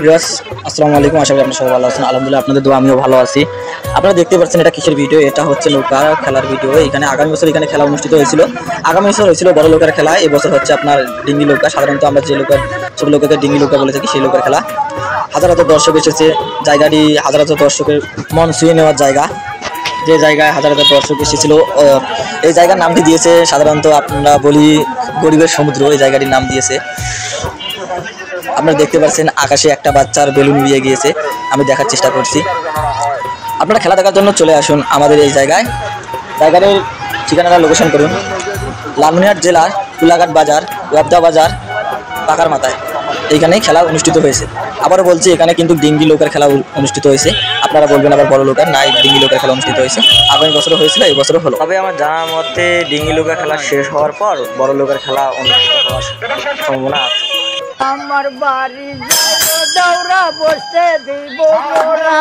Viewers আসসালামু আলাইকুম, আশা করি আপনারা সবাই ভালো আছেন। আলহামদুলিল্লাহ আপনাদের দোয়া আমিও ভালো আছি। আপনারা দেখতে পাচ্ছেন এটা কিসের ভিডিও, এটা হচ্ছে নৌকা খেলার ভিডিও। এখানে আগামী বছর এখানে খেলা অনুষ্ঠিত হয়েছিল। আগামী বছর হয়েছিল বড় লোকের খেলা, এই বছর হচ্ছে আপনার ডিঙ্গি নৌকা। সাধারণত আমরা যে লোকের ছোট লোককে ডিঙ্গি নৌকা বলে থাকি, সেই লোকের খেলা। হাজার হাজার দর্শক এসেছে, জায়গাটি হাজার হাজার দর্শকের মন ছুঁয়ে নেওয়ার জায়গা। যে জায়গায় হাজার হাজার দর্শক এসেছিল, এই জায়গার নামটি দিয়েছে সাধারণত আমরা বলি গরিবের সমুদ্র। এই জায়গাটির নাম দিয়েছে। আপনারা দেখতে পাচ্ছেন আকাশে একটা বাচ্চার বেলুন উড়িয়ে গিয়েছে, আমি দেখার চেষ্টা করছি। আপনারা খেলা দেখার জন্য চলে আসুন আমাদের এই জায়গায়। জায়গাটির ঠিকানাটা লোকেশন করুন লালমনিরহাট জেলার কুলাঘাট বাজার, ওয়াবদা বাজার, পাকার মাথায়। এইখানেই খেলা অনুষ্ঠিত হয়েছে। আবারও বলছি, এখানে কিন্তু ডিঙ্গি লোকের খেলা অনুষ্ঠিত হয়েছে। আপনারা বলবেন আবার বড় লোকের, না, ডিঙ্গি লোকের খেলা অনুষ্ঠিত হয়েছে। আগামী বছরও হয়েছিল, এই বছরও হলো। তবে আমার জানার মতে ডিঙ্গি লোকের খেলা শেষ হওয়ার পর বড় লোকের খেলা অনুষ্ঠিত হওয়ার সম্ভাবনা আছে। আমার বাড়ি দৌড়া বসতে দিব মোরা